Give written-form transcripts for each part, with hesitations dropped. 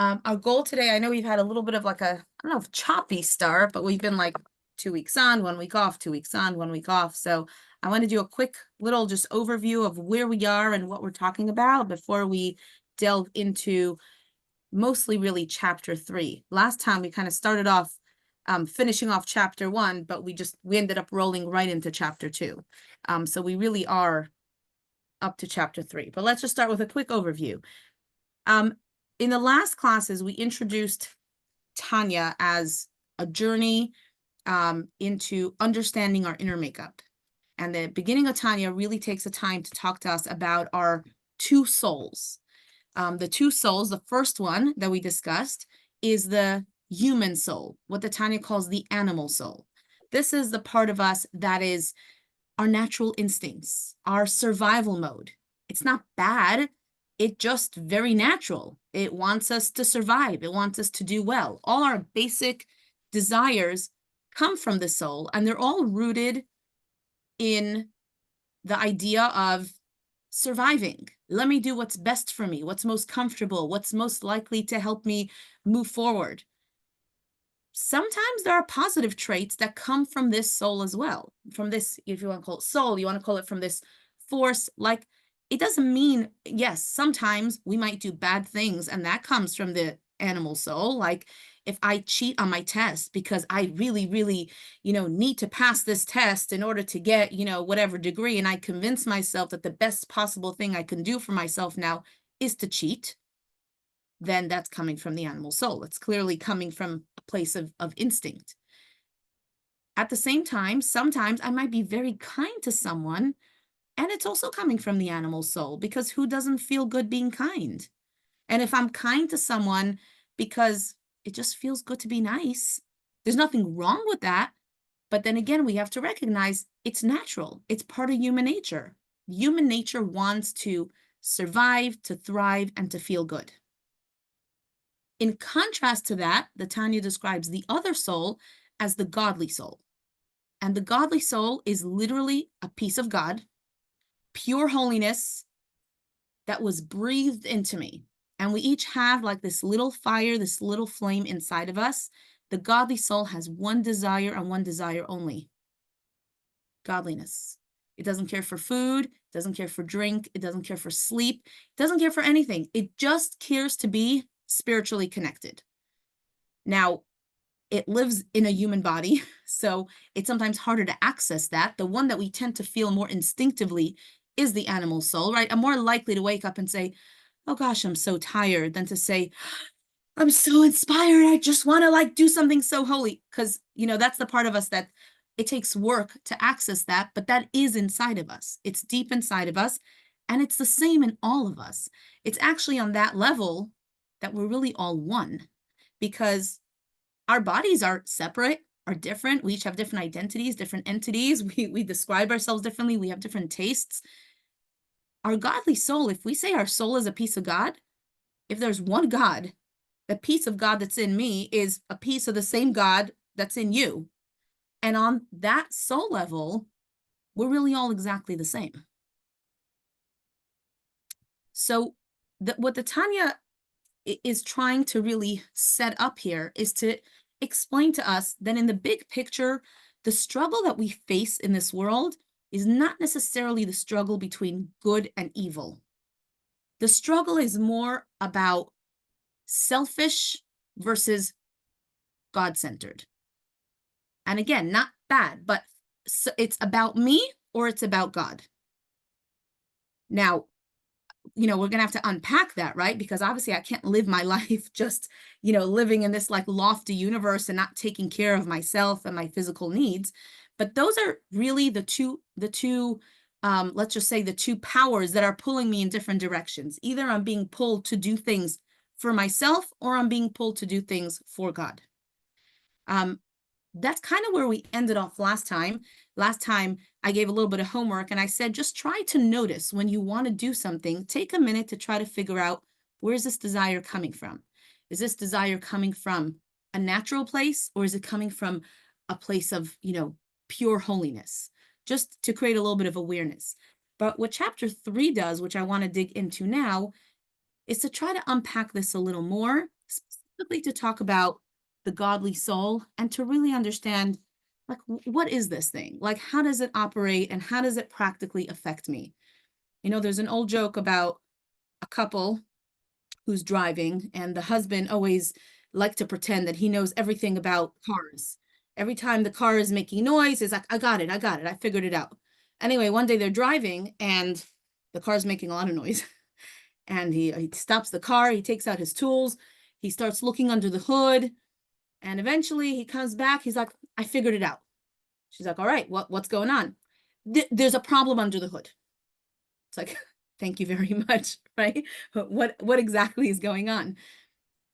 Our goal today, I know we've had a little bit of like a, I don't know if choppy start, but we've been like 2 weeks on, 1 week off, 2 weeks on, 1 week off. So I want to do a quick little just overview of where we are and what we're talking about before we delve into mostly really chapter 3. Last time we kind of started off finishing off chapter 1, but we ended up rolling right into chapter 2. So we really are up to chapter 3. But let's just start with a quick overview. In the last classes, we introduced Tanya as a journey into understanding our inner makeup. And the beginning of Tanya really takes the time to talk to us about our two souls. The two souls, the first one that we discussed is the human soul, what the Tanya calls the animal soul. This is the part of us that is our natural instincts, our survival mode. It's not bad. It's just very natural. It wants us to survive. It wants us to do well. All our basic desires come from the soul, and they're all rooted in the idea of surviving. Let me do what's best for me, what's most comfortable, what's most likely to help me move forward. Sometimes there are positive traits that come from this soul as well. From this, if you want to call it soul, you want to call it from this force, like it doesn't mean, yes, sometimes we might do bad things, and that comes from the animal soul. Like if I cheat on my test because I really, really, need to pass this test in order to get, whatever degree, and I convince myself that the best possible thing I can do for myself now is to cheat, then that's coming from the animal soul. It's clearly coming from a place of instinct. At the same time, sometimes I might be very kind to someone, and it's also coming from the animal soul, because who doesn't feel good being kind? And if I'm kind to someone because it just feels good to be nice, there's nothing wrong with that. But then again, we have to recognize it's natural. It's part of human nature. Human nature wants to survive, to thrive, and to feel good. In contrast to that, the Tanya describes the other soul as the godly soul. And the godly soul is literally a piece of God, pure holiness that was breathed into me. And we each have like this little fire, this little flame inside of us. The godly soul has one desire and one desire only: godliness. It doesn't care for food, it doesn't care for drink, it doesn't care for sleep, it doesn't care for anything. It just cares to be spiritually connected. Now, it lives in a human body, so it's sometimes harder to access that. The one that we tend to feel more instinctively is the animal soul, right? I'm more likely to wake up and say, oh gosh, I'm so tired, than to say, I'm so inspired, I just want to do something so holy. Because, that's the part of us that it takes work to access that, but that is inside of us. It's deep inside of us, and it's the same in all of us. It's actually on that level that we're really all one, because our bodies are separate, are different. We each have different identities, different entities. We describe ourselves differently. We have different tastes. Our godly soul, if we say our soul is a piece of God, if there's one God, the piece of God that's in me is a piece of the same God that's in you. And on that soul level, we're really all exactly the same. So what the Tanya is trying to really set up here is to explain to us that in the big picture, the struggle that we face in this world is not necessarily the struggle between good and evil. The struggle is more about selfish versus God-centered. And again, not bad, but it's about me or it's about God. Now, we're going to have to unpack that, right? Because obviously I can't live my life just, living in this lofty universe and not taking care of myself and my physical needs. But those are really the two, let's just say the two powers that are pulling me in different directions. Either I'm being pulled to do things for myself, or I'm being pulled to do things for God. That's kind of where we ended off last time. Last time I gave a little bit of homework, and I said, just try to notice when you want to do something, take a minute to try to figure out, where's this desire coming from? Is this desire coming from a natural place, or is it coming from a place of, pure holiness? Just to create a little bit of awareness. But what chapter 3 does, which I want to dig into now, is to try to unpack this a little more specifically to talk about the godly soul and to really understand, like, what is this thing? Like, how does it operate and how does it practically affect me? You know, there's an old joke about a couple who's driving, and the husband always liked to pretend that he knows everything about cars. Every time the car is making noise, he's like, I got it, I figured it out. Anyway, one day they're driving and the car's making a lot of noise. And he stops the car, he takes out his tools, he starts looking under the hood, and eventually he comes back, he's like, I figured it out. She's like, all right, what's going on? There's a problem under the hood. It's like, thank you very much, right? What exactly is going on?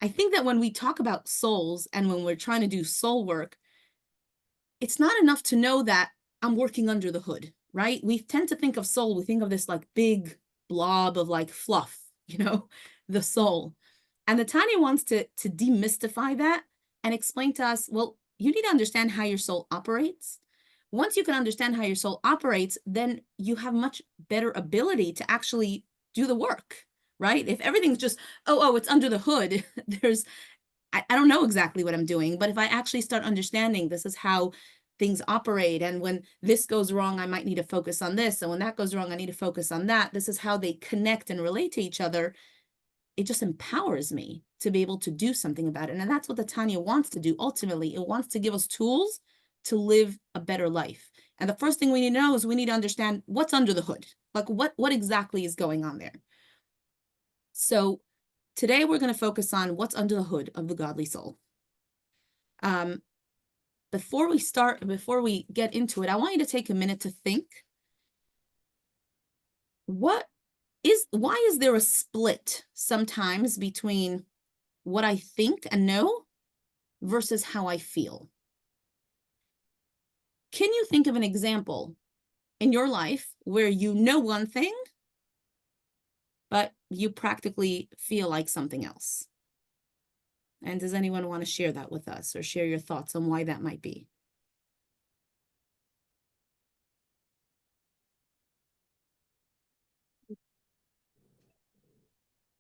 I think that when we talk about souls and when we're trying to do soul work, it's not enough to know that I'm working under the hood, right? We tend to think of soul, we think of this like big blob of like fluff, you know, the soul. And the Tanya wants to demystify that and explain to us, well, you need to understand how your soul operates. Once you can understand how your soul operates, then you have much better ability to actually do the work, right? If everything's just, oh, it's under the hood, I don't know exactly what I'm doing, but if I actually start understanding this is how things operate, and when this goes wrong, I might need to focus on this, and when that goes wrong, I need to focus on that. This is how they connect and relate to each other. It just empowers me to be able to do something about it. And that's what the Tanya wants to do. Ultimately, it wants to give us tools to live a better life. And the first thing we need to know is we need to understand what's under the hood. Like what exactly is going on there? So today we're going to focus on what's under the hood of the godly soul. Before we get into it, I want you to take a minute to think, why is there a split sometimes between what I think and know versus how I feel? Can you think of an example in your life where you know one thing, but you practically feel like something else? And does anyone want to share that with us or share your thoughts on why that might be?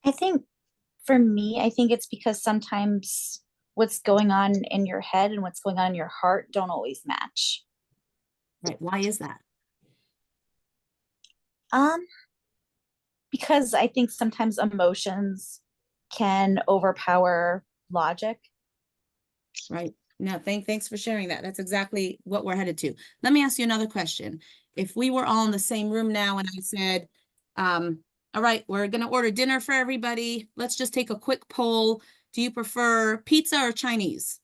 I think for me, I think it's because sometimes what's going on in your head and what's going on in your heart don't always match. Right. Why is that? Um, because I think sometimes emotions can overpower logic. Right. No, thanks for sharing that. That's exactly what we're headed to. Let me ask you another question. If we were all in the same room now and I said, all right, we're going to order dinner for everybody. Let's just take a quick poll. Do you prefer pizza or Chinese?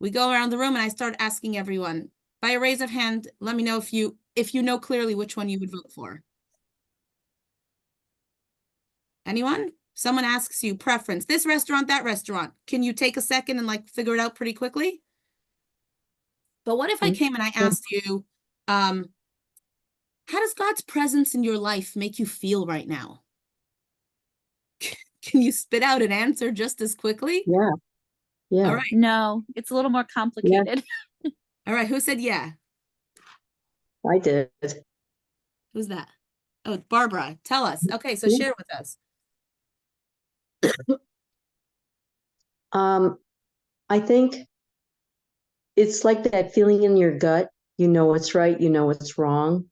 We go around the room and I start asking everyone by a raise of hand. Let me know if you know clearly which one you would vote for. Anyone? Someone asks you preference, this restaurant, that restaurant. Can you take a second and like figure it out pretty quickly? But what if I came and I asked you, how does God's presence in your life make you feel right now? Can you spit out an answer just as quickly? Yeah, All yeah, right. No, it's a little more yeah, complicated. All right. Who said yeah? I did. Who's that? Oh, Barbara. Tell us. Okay, so Yeah. share with us. Um, I think it's like that feeling in your gut. You know what's right, you know what's wrong.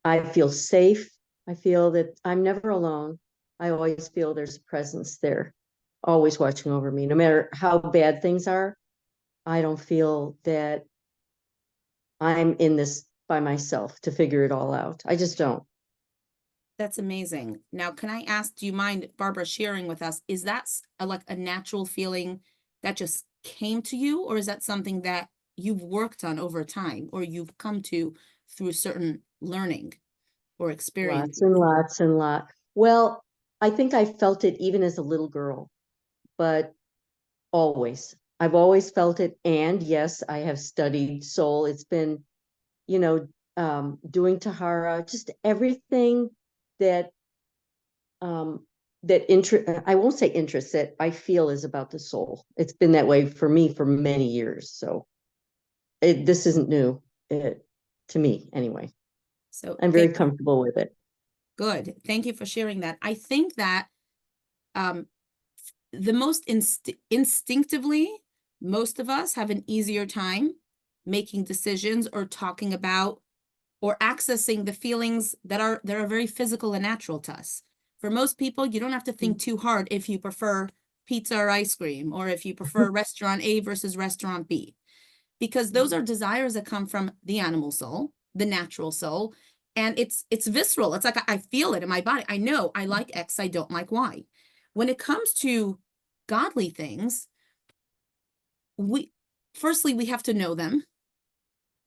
I feel safe. I feel that I'm never alone. I always feel there's a presence there, always watching over me. No matter how bad things are, I don't feel that I'm in this by myself to figure it all out. I just don't. That's amazing. Now, can I ask, do you mind, Barbara, sharing with us, is that like a natural feeling that just came to you, or is that something that you've worked on over time, or you've come to through certain learning or experience? Lots and lots and lots. Well, I think I felt it even as a little girl, but always. I've always felt it. And yes, I have studied soul. It's been, you know, doing Tahara, just everything that I won't say interest, that I feel is about the soul. It's been that way for me for many years. So this isn't new to me anyway. So I'm very comfortable with it. good. Thank you for sharing that. I think that the most instinctively, most of us have an easier time making decisions or talking about or accessing the feelings that are very physical and natural to us. For most people, you don't have to think too hard if you prefer pizza or ice cream, or if you prefer restaurant A versus restaurant B, because those are desires that come from the animal soul, the natural soul, and it's visceral. It's like I feel it in my body. I know I like X, I don't like Y. When it comes to godly things, firstly we have to know them.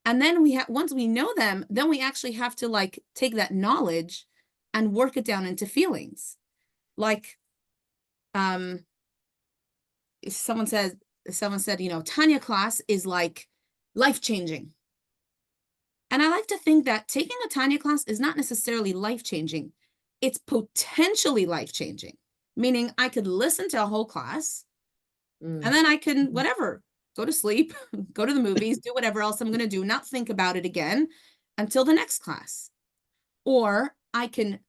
And then once we know them, then we actually have to like take that knowledge and work it down into feelings. Like, if someone said, you know, Tanya class is like life-changing. And I like to think that taking a Tanya class is not necessarily life-changing. It's potentially life-changing, meaning I could listen to a whole class and then I can, whatever, go to sleep, go to the movies, do whatever else I'm going to do, not think about it again until the next class. Or I can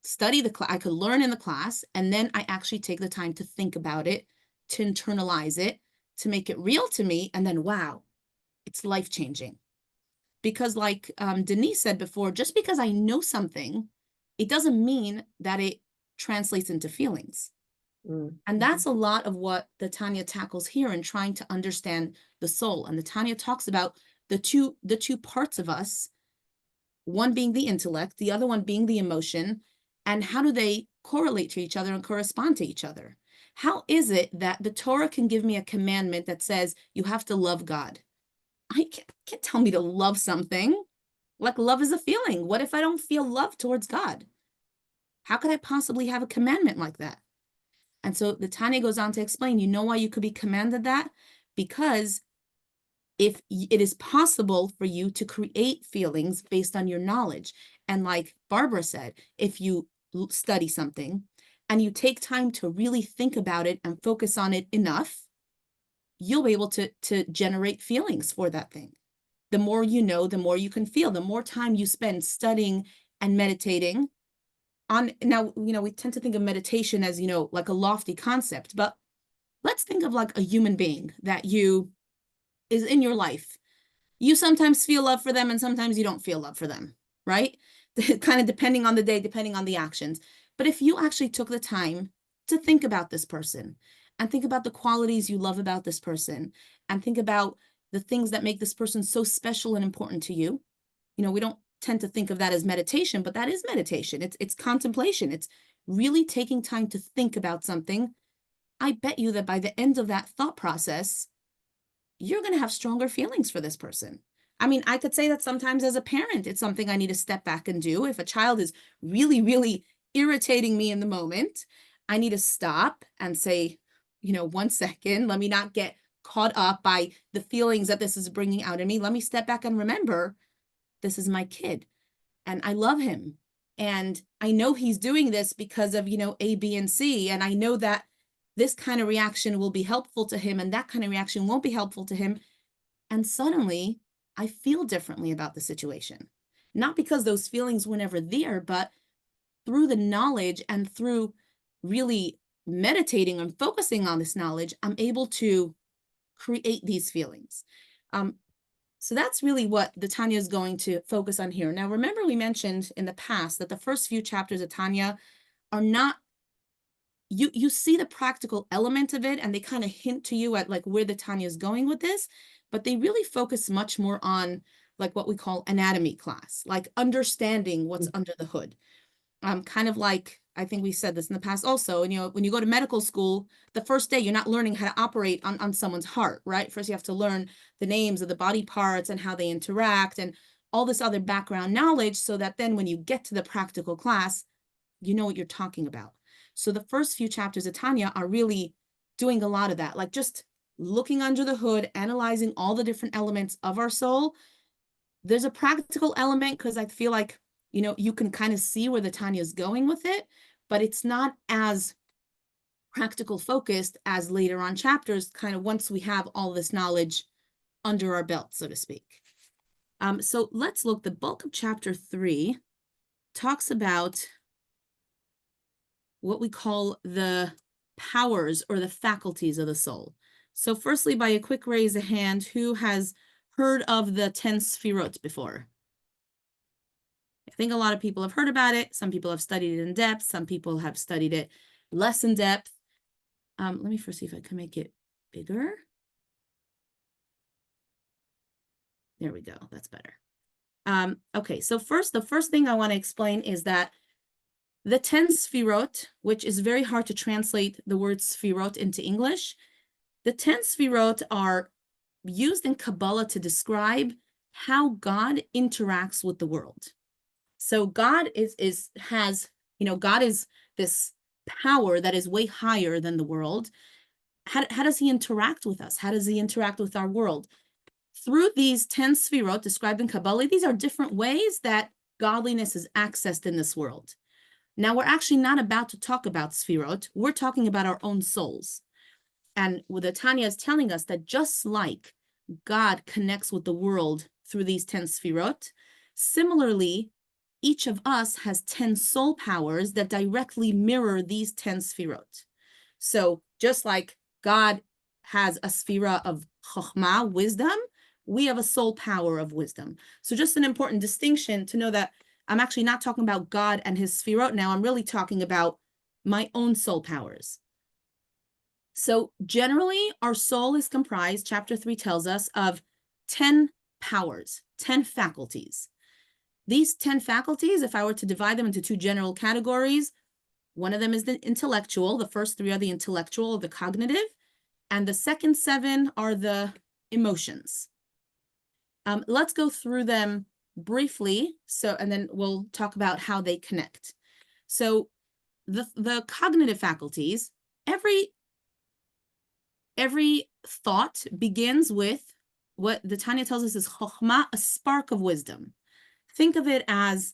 study the class, I could learn in the class, and then I actually take the time to think about it, to internalize it, to make it real to me, and then, wow, it's life-changing. Because like Denise said before, just because I know something, it doesn't mean that it translates into feelings. And that's a lot of what the Tanya tackles here in trying to understand the soul. And the Tanya talks about the two parts of us, one being the intellect, the other one being the emotion, and how do they correlate to each other and correspond to each other? How is it that the Torah can give me a commandment that says you have to love God? I can't tell me to love something. Like, love is a feeling. What if I don't feel love towards God? How could I possibly have a commandment like that? And so the Tanya goes on to explain, you know why you could be commanded that? Because if it is possible for you to create feelings based on your knowledge. And like Barbara said, if you study something and you take time to really think about it and focus on it enough, you'll be able to generate feelings for that thing. The more you know, the more you can feel, the more time you spend studying and meditating on. Now, you know, we tend to think of meditation as, you know, like a lofty concept, but let's think of like a human being that is in your life. You sometimes feel love for them and sometimes you don't feel love for them, right? Kind of depending on the day, depending on the actions. But if you actually took the time to think about this person and think about the qualities you love about this person and think about the things that make this person so special and important to you, you know, we don't tend to think of that as meditation, but that is meditation. It's contemplation. It's really taking time to think about something. I bet you that by the end of that thought process, you're going to have stronger feelings for this person. I mean, I could say that sometimes as a parent, it's something I need to step back and do. If a child is really, really irritating me in the moment, I need to stop and say, you know, 1 second, let me not get caught up by the feelings that this is bringing out in me. Let me step back and remember, this is my kid and I love him. And I know he's doing this because of, you know, A, B, and C. And I know that this kind of reaction will be helpful to him and that kind of reaction won't be helpful to him. And suddenly I feel differently about the situation. Not because those feelings were never there, but through the knowledge and through really meditating and focusing on this knowledge, I'm able to create these feelings. So that's really what the Tanya is going to focus on here. Now, remember we mentioned in the past that the first few chapters of Tanya are not, you see the practical element of it and they kind of hint to you at like where the Tanya is going with this, but they really focus much more on like what we call anatomy class, like understanding what's under the hood. Kind of like, I think we said this in the past also, and you know, when you go to medical school, the first day you're not learning how to operate on someone's heart, right? First you have to learn the names of the body parts and how they interact and all this other background knowledge so that then when you get to the practical class, you know what you're talking about. So the first few chapters of Tanya are really doing a lot of that, like just looking under the hood, analyzing all the different elements of our soul. There's a practical element because I feel like, you know, you can kind of see where the Tanya is going with it, but it's not as practical focused as later on chapters, kind of once we have all this knowledge under our belt, so to speak. So let's look, the bulk of chapter 3 talks about what we call the powers or the faculties of the soul. So firstly, by a quick raise of hand, who has heard of the 10 Sfirot before? I think a lot of people have heard about it. Some people have studied it in depth. Some people have studied it less in depth. Let me first see if I can make it bigger. There we go. That's better. Okay, so the first thing I want to explain is that the 10 Sfirot, which is very hard to translate the word Sfirot into English, the 10 Sfirot are used in Kabbalah to describe how God interacts with the world. So God has, God is this power that is way higher than the world. How does he interact with us? How does he interact with our world? Through these 10 Sfirot described in Kabbalah, these are different ways that godliness is accessed in this world. Now, we're actually not about to talk about Sfirot. We're talking about our own souls. And the Tanya is telling us that just like God connects with the world through these 10 Sfirot, similarly, each of us has 10 soul powers that directly mirror these 10 Sfirot. So just like God has a Sfira of Chokhmah, wisdom, we have a soul power of wisdom. So just an important distinction to know that I'm actually not talking about God and his Sfirot now. I'm really talking about my own soul powers. So generally, our soul is comprised, chapter 3 tells us, of 10 powers, 10 faculties. These 10 faculties, if I were to divide them into two general categories, one of them is the intellectual. The first three are the intellectual or the cognitive. And the second 7 are the emotions. Let's go through them briefly, and then we'll talk about how they connect. So the cognitive faculties, every thought begins with what the Tanya tells us is chokhmah, a spark of wisdom. Think of it as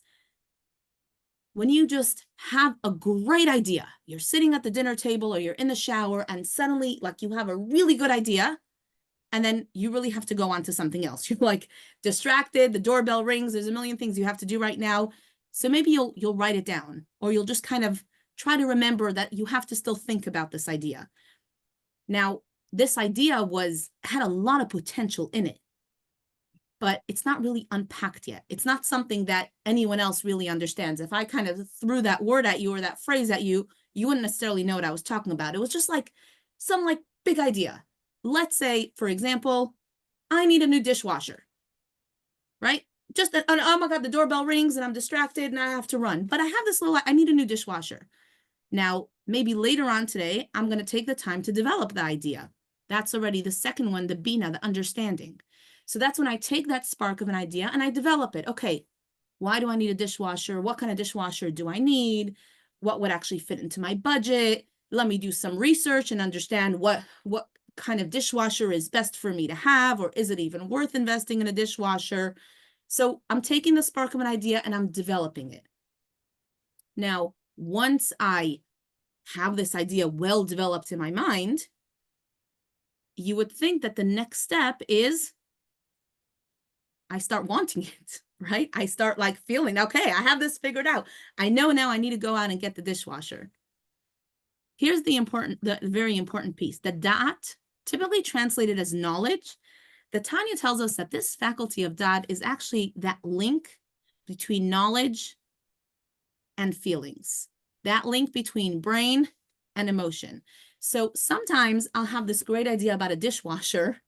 when you just have a great idea. You're sitting at the dinner table or you're in the shower and suddenly like you have a really good idea and then you really have to go on to something else. You're like distracted, the doorbell rings, there's a million things you have to do right now. So maybe you'll write it down, or you'll just kind of try to remember that you have to still think about this idea. Now, this idea had a lot of potential in it, but it's not really unpacked yet. It's not something that anyone else really understands. If I kind of threw that word at you or that phrase at you, you wouldn't necessarily know what I was talking about. It was just like some like big idea. Let's say, for example, I need a new dishwasher, right? Just, oh my God, the doorbell rings and I'm distracted and I have to run. But I have this I need a new dishwasher. Now, maybe later on today, I'm going to take the time to develop the idea. That's already the second one, the bina, the understanding. So that's when I take that spark of an idea and I develop it. Okay, why do I need a dishwasher? What kind of dishwasher do I need? What would actually fit into my budget? Let me do some research and understand what kind of dishwasher is best for me to have, or is it even worth investing in a dishwasher? So I'm taking the spark of an idea and I'm developing it. Now, once I have this idea well developed in my mind, you would think that the next step is I start wanting it, right? I start like feeling, okay, I have this figured out. I know now I need to go out and get the dishwasher. Here's the very important piece. The da'at, typically translated as knowledge, the Tanya tells us that this faculty of da'at is actually that link between knowledge and feelings, that link between brain and emotion. So sometimes I'll have this great idea about a dishwasher,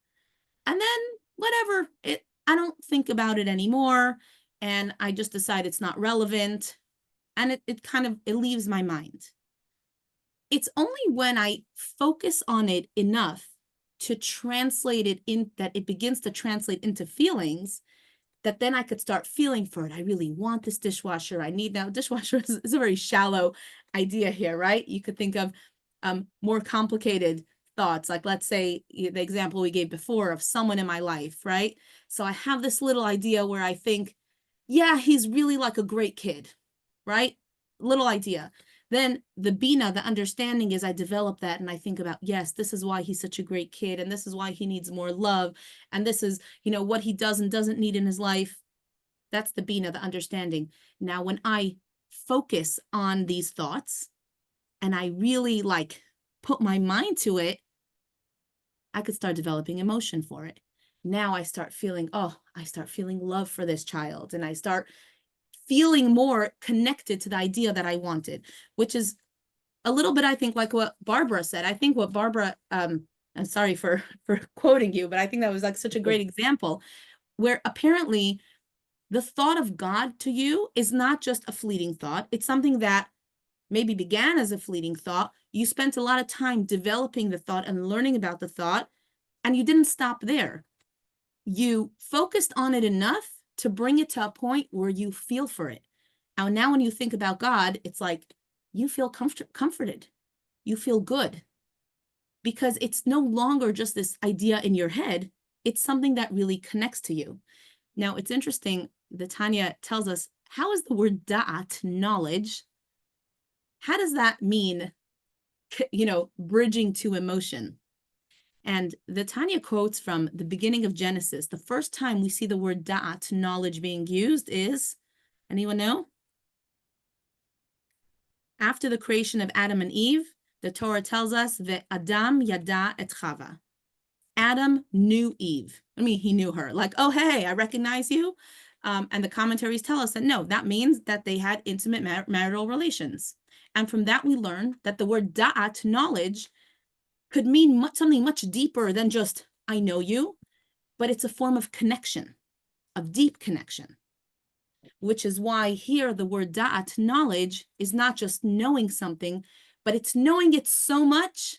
and then whatever, I don't think about it anymore, and I just decide it's not relevant, and it leaves my mind. It's only when I focus on it enough to translate it that it begins to translate into feelings, that then I could start feeling for it. I really want this dishwasher. I need now. Dishwasher is a very shallow idea here, right? You could think of more complicated thoughts, like let's say the example we gave before of someone in my life, right? So I have this little idea where I think, yeah, he's really like a great kid, right? Little idea. Then the bina, the understanding is I develop that and I think about, yes, this is why he's such a great kid, and this is why he needs more love, and this is, what he does and doesn't need in his life. That's the bina, the understanding. Now, when I focus on these thoughts and I really like put my mind to it, I could start developing emotion for it. Now I start feeling, I start feeling love for this child, and I start feeling more connected to the idea that I wanted, which is a little bit, I think, like what Barbara said. I think what Barbara, I'm sorry for quoting you, but I think that was like such a great example, where apparently the thought of God to you is not just a fleeting thought. It's something that maybe began as a fleeting thought. You spent a lot of time developing the thought and learning about the thought, and you didn't stop there. You focused on it enough to bring it to a point where you feel for it. And now when you think about God, it's like you feel comforted. You feel good. Because it's no longer just this idea in your head. It's something that really connects to you. Now, it's interesting that Tanya tells us, how is the word da'at, knowledge? How does that mean, bridging to emotion? And the Tanya quotes from the beginning of Genesis. The first time we see the word da'at, knowledge, being used is, anyone know? After the creation of Adam and Eve, the Torah tells us that Adam yada et Chava. Adam knew Eve. I mean, he knew her. Like, oh, hey, I recognize you. And the commentaries tell us that no, that means that they had intimate marital relations. And from that, we learn that the word da'at, knowledge, could mean something much deeper than just, I know you, but it's a form of connection, of deep connection, which is why here the word da'at, knowledge, is not just knowing something, but it's knowing it so much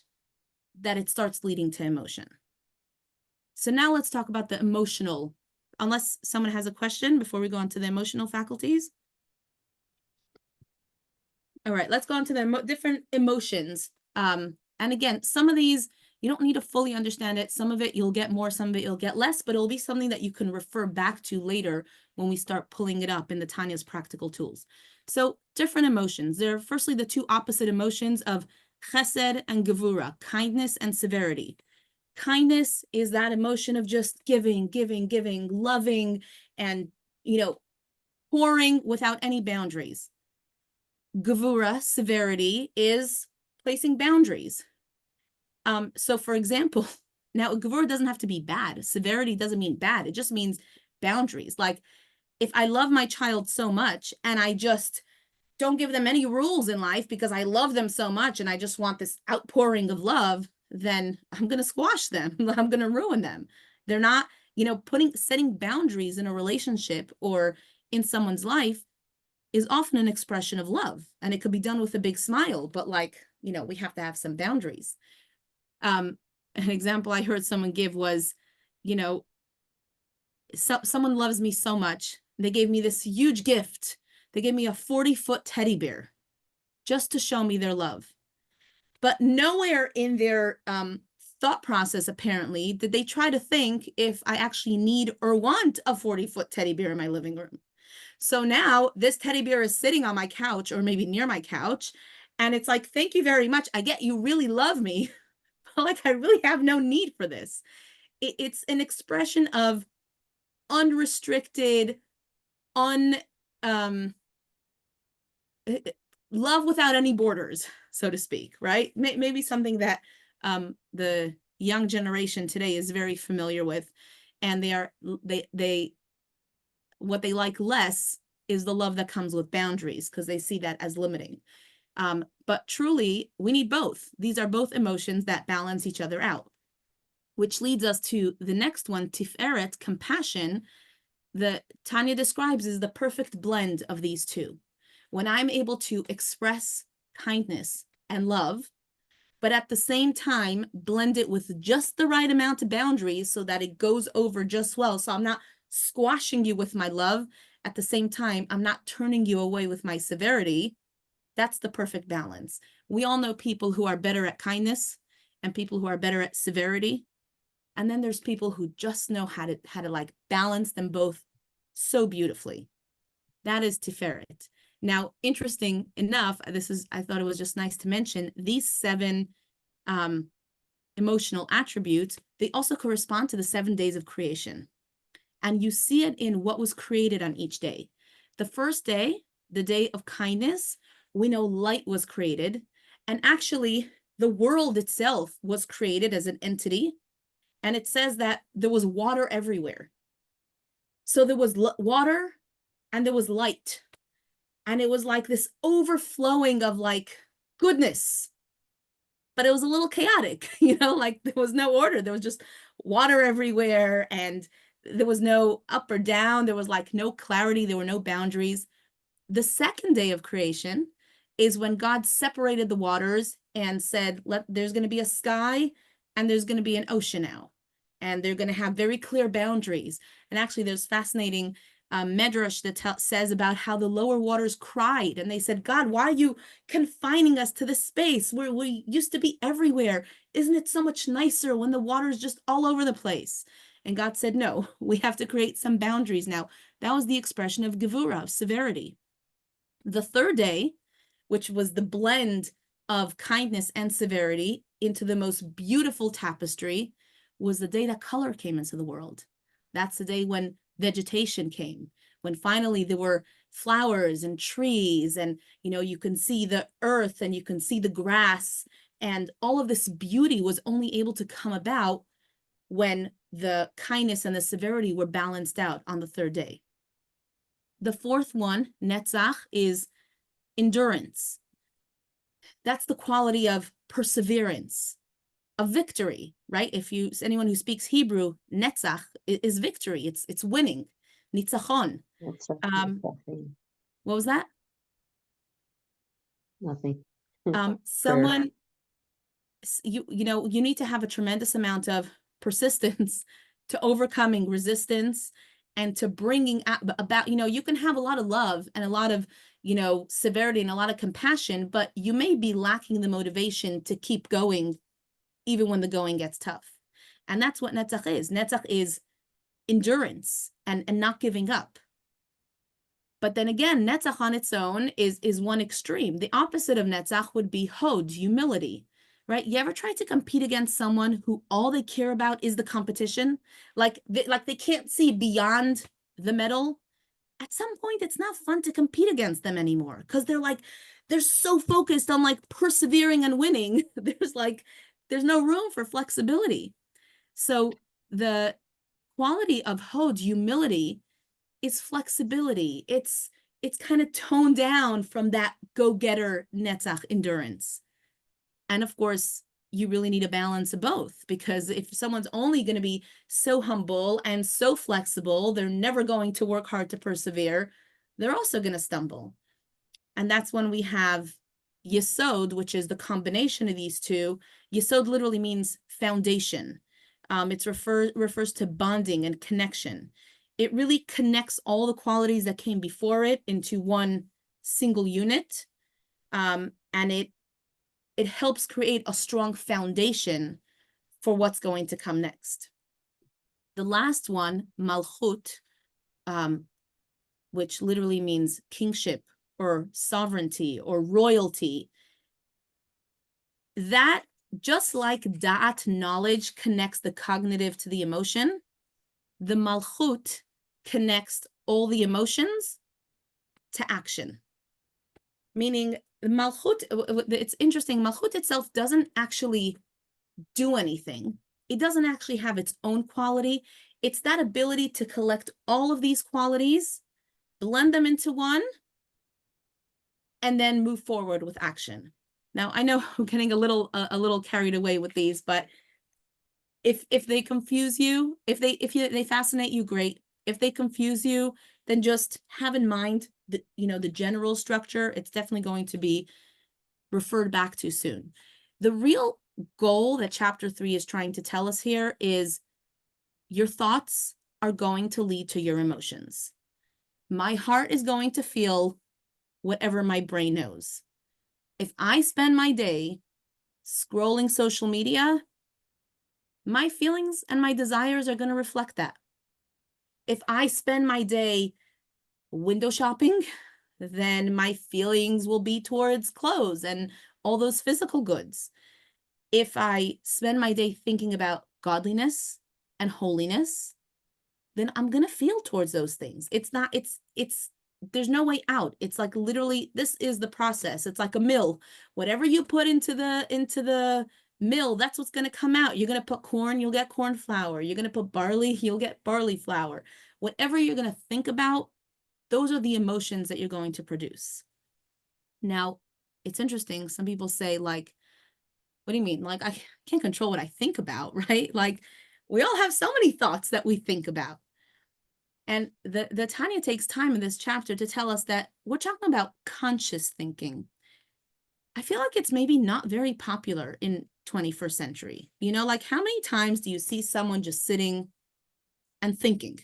that it starts leading to emotion. So now let's talk about the emotional, unless someone has a question before we go on to the emotional faculties. All right, let's go on to the different emotions. And again, some of these, you don't need to fully understand it. Some of it you'll get more, some of it you'll get less, but it'll be something that you can refer back to later when we start pulling it up in the Tanya's practical tools. So different emotions. There are firstly the two opposite emotions of chesed and gevura, kindness and severity. Kindness is that emotion of just giving, loving, and, pouring without any boundaries. Gevura, severity, is placing boundaries. So for example, now gevura doesn't have to be bad. Severity doesn't mean bad. It just means boundaries. Like if I love my child so much and I just don't give them any rules in life because I love them so much and I just want this outpouring of love, then I'm going to squash them. I'm going to ruin them. They're not, setting boundaries in a relationship or in someone's life is often an expression of love. And it could be done with a big smile, but we have to have some boundaries. An example I heard someone give was, someone loves me so much. They gave me this huge gift. They gave me a 40-foot teddy bear just to show me their love. But nowhere in their thought process, apparently, did they try to think if I actually need or want a 40-foot teddy bear in my living room. So now this teddy bear is sitting on my couch or maybe near my couch. And it's like, thank you very much. I get you really love me. But like, I really have no need for this. It's an expression of unrestricted, love without any borders, so to speak, right? Maybe something that the young generation today is very familiar with, and what they like less is the love that comes with boundaries because they see that as limiting. But truly, we need both. These are both emotions that balance each other out, which leads us to the next one, tiferet, compassion. The Tanya describes as the perfect blend of these two. When I'm able to express kindness and love, but at the same time, blend it with just the right amount of boundaries so that it goes over just well. So I'm not squashing you with my love. At the same time, I'm not turning you away with my severity. That's the perfect balance. We all know people who are better at kindness and people who are better at severity. And then there's people who just know how to like balance them both so beautifully. That is tiferet. Now, interesting enough, I thought it was just nice to mention, these 7 emotional attributes, they also correspond to the 7 days of creation. And you see it in what was created on each day. The first day, the day of kindness, we know light was created. And actually, the world itself was created as an entity, and it says that there was water everywhere. So there was water and there was light. And it was like this overflowing of like goodness. But it was a little chaotic, like there was no order. There was just water everywhere, and there was no up or down. There was like no clarity. There were no boundaries. The second day of creation is when God separated the waters and said, there's going to be a sky and there's going to be an ocean now. And they're going to have very clear boundaries. And actually, there's fascinating medrash that says about how the lower waters cried. And they said, God, why are you confining us to this space where we used to be everywhere? Isn't it so much nicer when the water is just all over the place? And God said, no, we have to create some boundaries now. That was the expression of gevura, of severity. The third day, which was the blend of kindness and severity into the most beautiful tapestry, was the day that color came into the world. That's the day when vegetation came, when finally there were flowers and trees, and you can see the earth and you can see the grass, and all of this beauty was only able to come about when the kindness and the severity were balanced out on the third day. The fourth one, netzach, is endurance. That's the quality of perseverance, of victory, right? Anyone who speaks Hebrew, netzach is victory. It's winning. Nitzachon. Nothing. What was that? Nothing. Someone, you need to have a tremendous amount of persistence to overcoming resistance and to bringing about, you can have a lot of love and a lot of, severity and a lot of compassion, but you may be lacking the motivation to keep going even when the going gets tough. And that's what netzach is. Netzach is endurance and not giving up. But then again, netzach on its own is one extreme. The opposite of netzach would be hod, humility, right? You ever try to compete against someone who all they care about is the competition? Like they can't see beyond the medal. At some point, it's not fun to compete against them anymore because they're so focused on like persevering and winning. There's no room for flexibility. So the quality of hod, humility, is flexibility. It's kind of toned down from that go-getter netzach endurance. And of course, you really need a balance of both, because if someone's only going to be so humble and so flexible, they're never going to work hard to persevere. They're also going to stumble. And that's when we have yesod, which is the combination of these two. Yesod literally means foundation. It refers to bonding and connection. It really connects all the qualities that came before it into one single unit. And it helps create a strong foundation for what's going to come next. The last one, malchut, which literally means kingship or sovereignty or royalty, that, just like da'at, knowledge, connects the cognitive to the emotion, the malchut connects all the emotions to action. Meaning, malchut, it's interesting, malchut itself doesn't actually do anything. It doesn't actually have its own quality. It's that ability to collect all of these qualities, blend them into one, and then move forward with action. Now, I know I'm getting a little carried away with these, but if they confuse you, if they fascinate you, great. If they confuse you, then just have in mind the general structure. It's definitely going to be referred back to soon. The real goal that chapter 3 is trying to tell us here is your thoughts are going to lead to your emotions. My heart is going to feel whatever my brain knows. If I spend my day scrolling social media, my feelings and my desires are going to reflect that. If I spend my day window shopping, then my feelings will be towards clothes and all those physical goods. If I spend my day thinking about godliness and holiness, then I'm going to feel towards those things. It's there's no way out. It's like literally, this is the process. It's like a mill. Whatever you put into the mill, that's what's going to come out. You're going to put corn, you'll get corn flour. You're going to put barley, you'll get barley flour. Whatever you're going to think about, those are the emotions that you're going to produce. Now, it's interesting. Some people say, like, what do you mean? Like, I can't control what I think about, right? Like, we all have so many thoughts that we think about. And the Tanya takes time in this chapter to tell us that we're talking about conscious thinking. I feel like it's maybe not very popular in 21st century. You know, like, how many times do you see someone just sitting and thinking?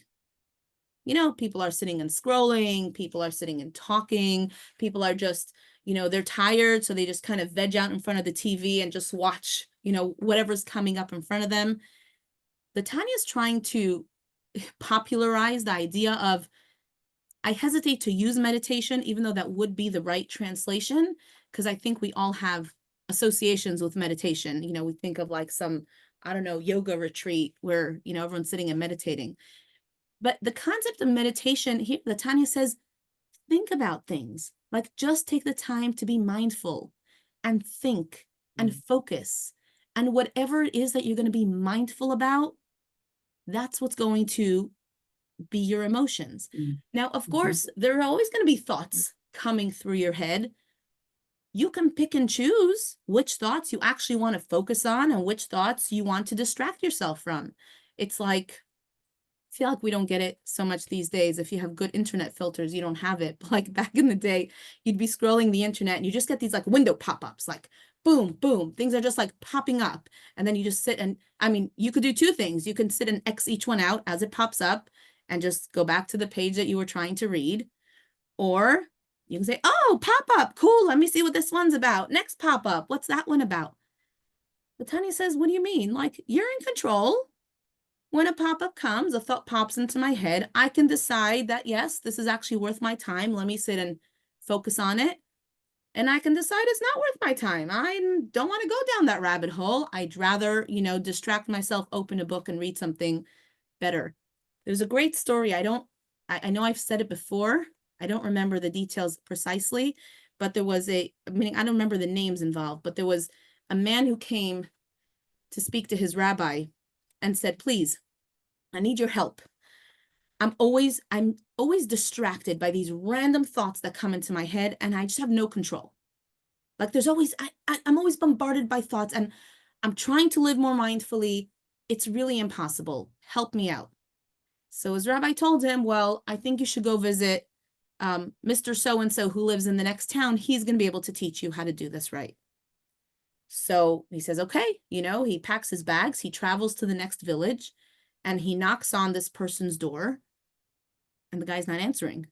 You know, people are sitting and scrolling, people are sitting and talking, people are just, you know, they're tired, so they just kind of veg out in front of the TV and just watch, you know, whatever's coming up in front of them. The Tanya's trying to popularize the idea of, I hesitate to use meditation, even though that would be the right translation, because I think we all have associations with meditation. You know, we think of like some, I don't know, yoga retreat where, you know, everyone's sitting and meditating. But the concept of meditation here, the Tanya says, think about things. Like, just take the time to be mindful and think and focus. And whatever it is that you're going to be mindful about, that's what's going to be your emotions. Now, of course, there are always going to be thoughts coming through your head. You can pick and choose which thoughts you actually want to focus on and which thoughts you want to distract yourself from. It's like, I feel like we don't get it so much these days. If you have good internet filters, you don't have it. But like back in the day, you'd be scrolling the internet and you just get these like window pop-ups, like boom, boom. Things are just like popping up. And then you just sit and, I mean, you could do two things. You can sit and X each one out as it pops up and just go back to the page that you were trying to read. Or you can say, oh, pop-up, cool. Let me see what this one's about. Next pop-up, what's that one about? But Tanya says, what do you mean? Like, you're in control. When a pop-up comes, a thought pops into my head, I can decide that, yes, this is actually worth my time. Let me sit and focus on it. And I can decide it's not worth my time. I don't want to go down that rabbit hole. I'd rather, you know, distract myself, open a book and read something better. There's a great story. I know I've said it before. I don't remember the details precisely, but there was I don't remember the names involved, but there was a man who came to speak to his rabbi and said, please, I need your help. I'm always distracted by these random thoughts that come into my head and I just have no control. Like, there's always, I'm always bombarded by thoughts and I'm trying to live more mindfully. It's really impossible. Help me out. So his rabbi told him, well, I think you should go visit Mr. So-and-so who lives in the next town. He's going to be able to teach you how to do this right. So he says, okay, you know, he packs his bags, he travels to the next village and he knocks on this person's door and the guy's not answering.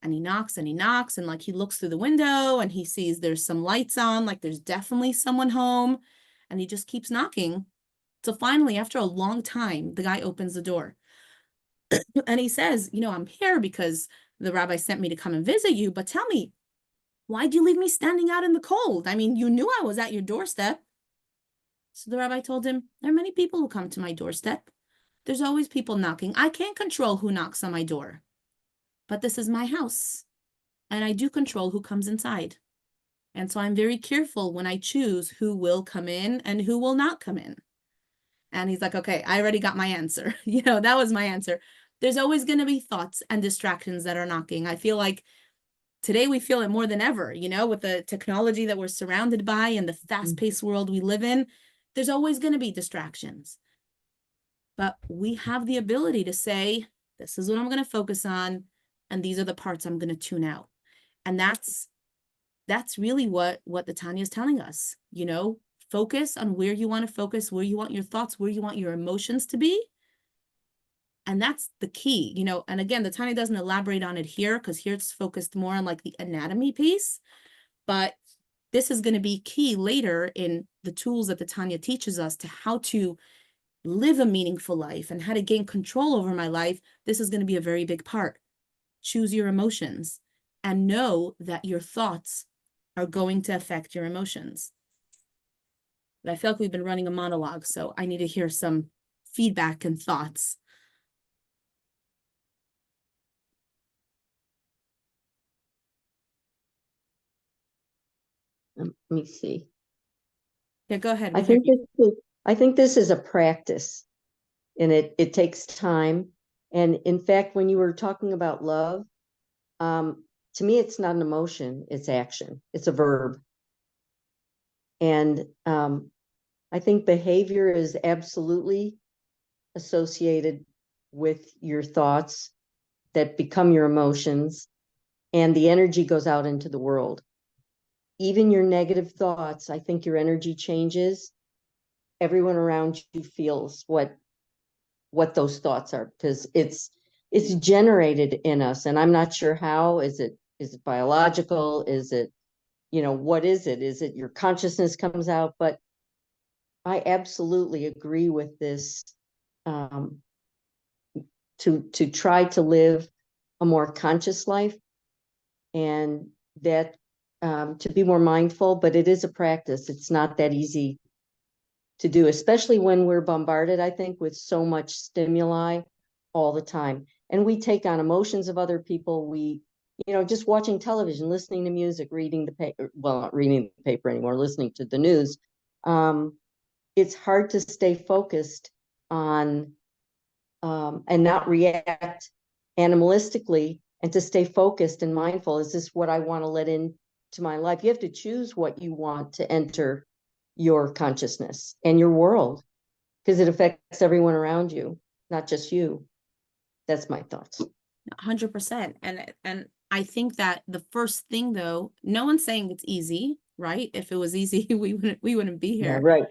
And he knocks and like he looks through the window and he sees there's some lights on, like there's definitely someone home, and he just keeps knocking. So finally, after a long time, the guy opens the door and he says, you know, I'm here because the rabbi sent me to come and visit you, but tell me, why'd you leave me standing out in the cold? I mean, you knew I was at your doorstep. So the rabbi told him, there are many people who come to my doorstep. There's always people knocking. I can't control who knocks on my door, but this is my house and I do control who comes inside. And so I'm very careful when I choose who will come in and who will not come in. And he's like, okay, I already got my answer. You know, that was my answer. There's always going to be thoughts and distractions that are knocking. I feel like today we feel it more than ever, you know, with the technology that we're surrounded by and the fast-paced world we live in, there's always going to be distractions. But we have the ability to say, this is what I'm going to focus on, and these are the parts I'm going to tune out. And that's really what the Tanya is telling us, you know, focus on where you want to focus, where you want your thoughts, where you want your emotions to be. And that's the key, you know, and again, the Tanya doesn't elaborate on it here because here it's focused more on like the anatomy piece, but this is going to be key later in the tools that the Tanya teaches us to how to live a meaningful life and how to gain control over my life. This is going to be a very big part. Choose your emotions and know that your thoughts are going to affect your emotions. But I feel like we've been running a monologue, so I need to hear some feedback and thoughts. Let me see. Yeah, go ahead. I We hear think you. I think this is a practice, and it takes time. And in fact, when you were talking about love, to me, it's not an emotion, it's action. It's a verb. And I think behavior is absolutely associated with your thoughts that become your emotions, and the energy goes out into the world. Even your negative thoughts, I think your energy changes. Everyone around you feels what those thoughts are, because it's generated in us, and I'm not sure how. Is it biological? Is it, what is it? Is it your consciousness comes out? But I absolutely agree with this, um, to try to live a more conscious life, and that, to be more mindful. But it is a practice. It's not that easy to do, especially when we're bombarded, I think, with so much stimuli all the time. And we take on emotions of other people. Just watching television, listening to music, reading the paper, well, not reading the paper anymore, listening to the news. It's hard to stay focused on, and not react animalistically, and to stay focused and mindful. Is this what I want to let into my life? You have to choose what you want to enter your consciousness and your world, because it affects everyone around you, not just you. That's my thoughts. 100%. And I think that the first thing, though, no one's saying it's easy, right? If it was easy, we wouldn't be Yeah, here. right.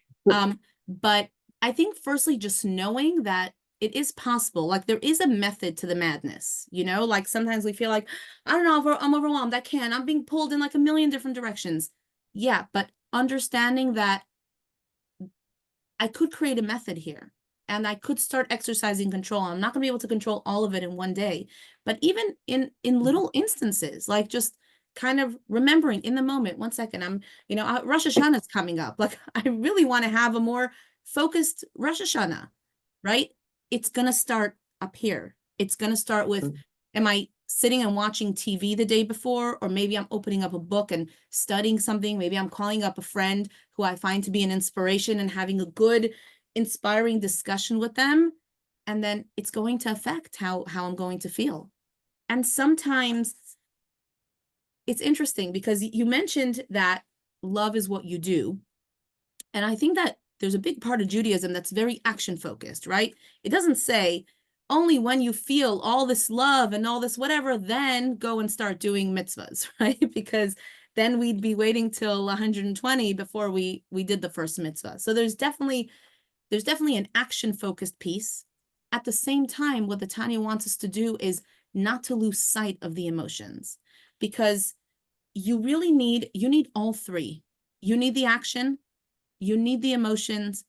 But I think firstly, just knowing that it is possible, like there is a method to the madness, like sometimes we feel like, I don't know, I'm overwhelmed. I'm being pulled in like a million different directions. Yeah, but understanding that I could create a method here, and I could start exercising control. I'm not going to be able to control all of it in one day, but even in little instances, like just kind of remembering in the moment, 1 second, Rosh Hashanah is coming up. Like I really want to have a more focused Rosh Hashanah, right? It's going to start up here. It's going to start with, am I sitting and watching TV the day before? Or maybe I'm opening up a book and studying something. Maybe I'm calling up a friend who I find to be an inspiration and having a good, inspiring discussion with them. And then it's going to affect how I'm going to feel. And sometimes it's interesting because you mentioned that love is what you do. And I think that there's a big part of Judaism that's very action focused, right? It doesn't say only when you feel all this love and all this whatever, then go and start doing mitzvahs, right? Because then we'd be waiting till 120 before we did the first mitzvah. So there's definitely an action focused piece. At the same time, what the Tanya wants us to do is not to lose sight of the emotions, because you need all three. You need the action, you need the emotions,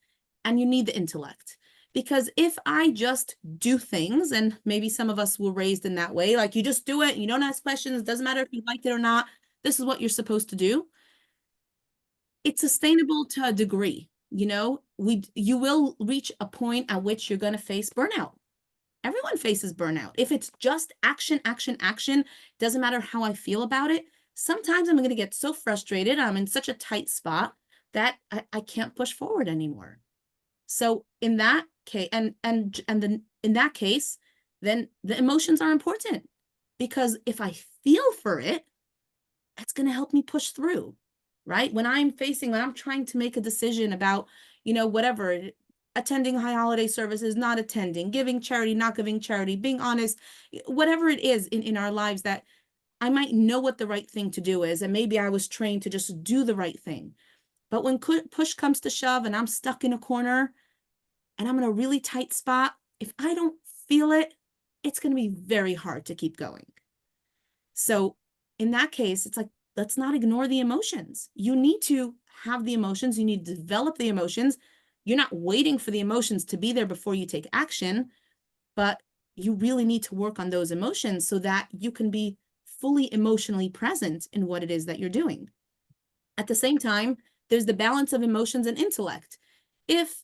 and you need the intellect. Because if I just do things, and maybe some of us were raised in that way, like you just do it, you don't ask questions, it doesn't matter if you like it or not, this is what you're supposed to do. It's sustainable to a degree, you will reach a point at which you're going to face burnout. Everyone faces burnout. If it's just action, action, action, doesn't matter how I feel about it. Sometimes I'm going to get so frustrated. I'm in such a tight spot that I can't push forward anymore. So in that case, then in that case, then the emotions are important, because if I feel for it, that's going to help me push through, right? When I'm trying to make a decision about, whatever, attending high holiday services, not attending, giving charity, not giving charity, being honest, whatever it is in our lives that I might know what the right thing to do is. And maybe I was trained to just do the right thing. But when push comes to shove and I'm stuck in a corner and I'm in a really tight spot, if I don't feel it, it's going to be very hard to keep going. So in that case, it's like, let's not ignore the emotions. You need to have the emotions. You need to develop the emotions. You're not waiting for the emotions to be there before you take action, but you really need to work on those emotions so that you can be fully emotionally present in what it is that you're doing. At the same time, there's the balance of emotions and intellect. If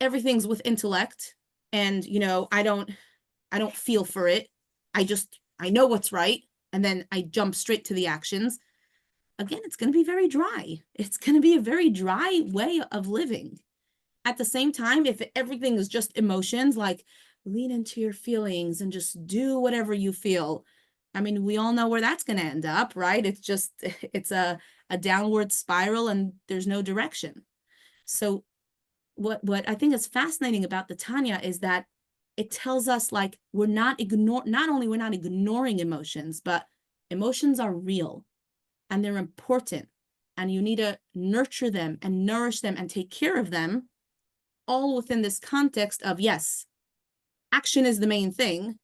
everything's with intellect and, I don't feel for it, I know what's right, and then I jump straight to the actions, again, it's going to be very dry. It's going to be a very dry way of living. At the same time, if everything is just emotions, like lean into your feelings and just do whatever you feel. I mean, we all know where that's going to end up, right? It's just, it's a downward spiral and there's no direction. So what I think is fascinating about the Tanya is that it tells us like not only we're not ignoring emotions, but emotions are real and they're important and you need to nurture them and nourish them and take care of them, all within this context of, yes, action is the main thing,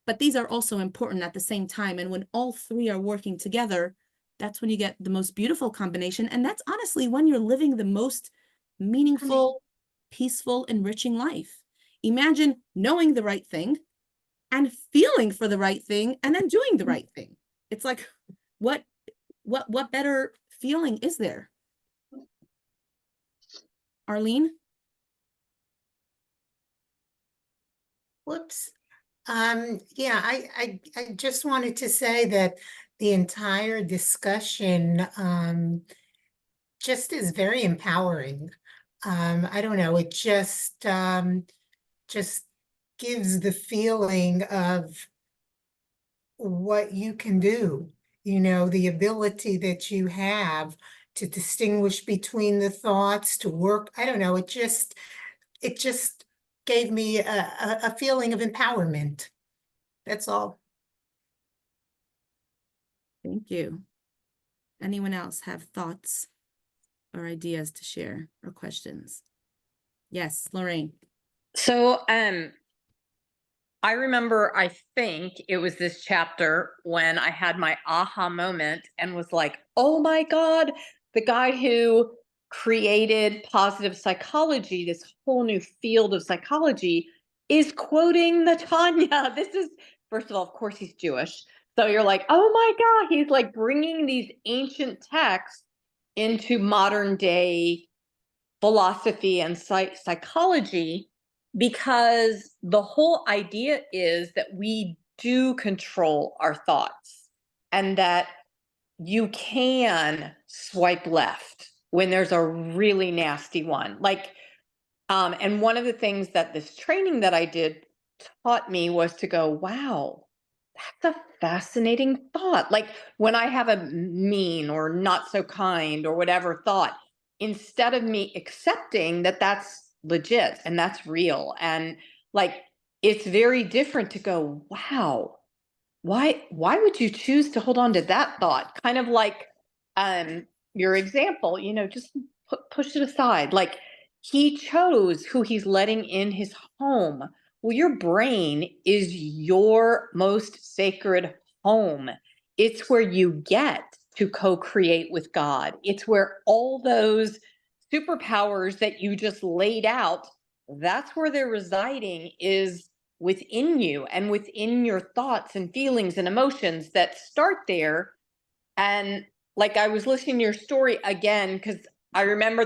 but these are also important at the same time. And when all three are working together, that's when you get the most beautiful combination. And that's honestly when you're living the most meaningful, peaceful, enriching life. Imagine knowing the right thing and feeling for the right thing and then doing the right thing. It's like, what better feeling is there? Arlene? Whoops. Yeah, I just wanted to say that the entire discussion just is very empowering. I don't know, it just gives the feeling of what you can do, the ability that you have to distinguish between the thoughts, to work. I don't know, it just gave me a feeling of empowerment. That's all. Thank you. Anyone else have thoughts or ideas to share or questions? Yes, Lorraine. So, I remember, I think it was this chapter when I had my aha moment and was like, oh my God, the guy who created positive psychology, this whole new field of psychology, is quoting the Tanya. This is, first of all, of course, he's Jewish. So you're like, oh my God, he's like bringing these ancient texts into modern day philosophy and psychology, because the whole idea is that we do control our thoughts and that you can swipe left when there's a really nasty one. Like, and one of the things that this training that I did taught me was to go, wow, that's a fascinating thought. Like when I have a mean or not so kind or whatever thought, instead of me accepting that that's legit and that's real, and like it's very different to go, wow, why would you choose to hold on to that thought? Kind of like your example, just push it aside. Like he chose who he's letting in his home. Well, your brain is your most sacred home. It's where you get to co-create with God. It's where all those superpowers that you just laid out, that's where they're residing, is within you and within your thoughts and feelings and emotions that start there. And like I was listening to your story again, because I remember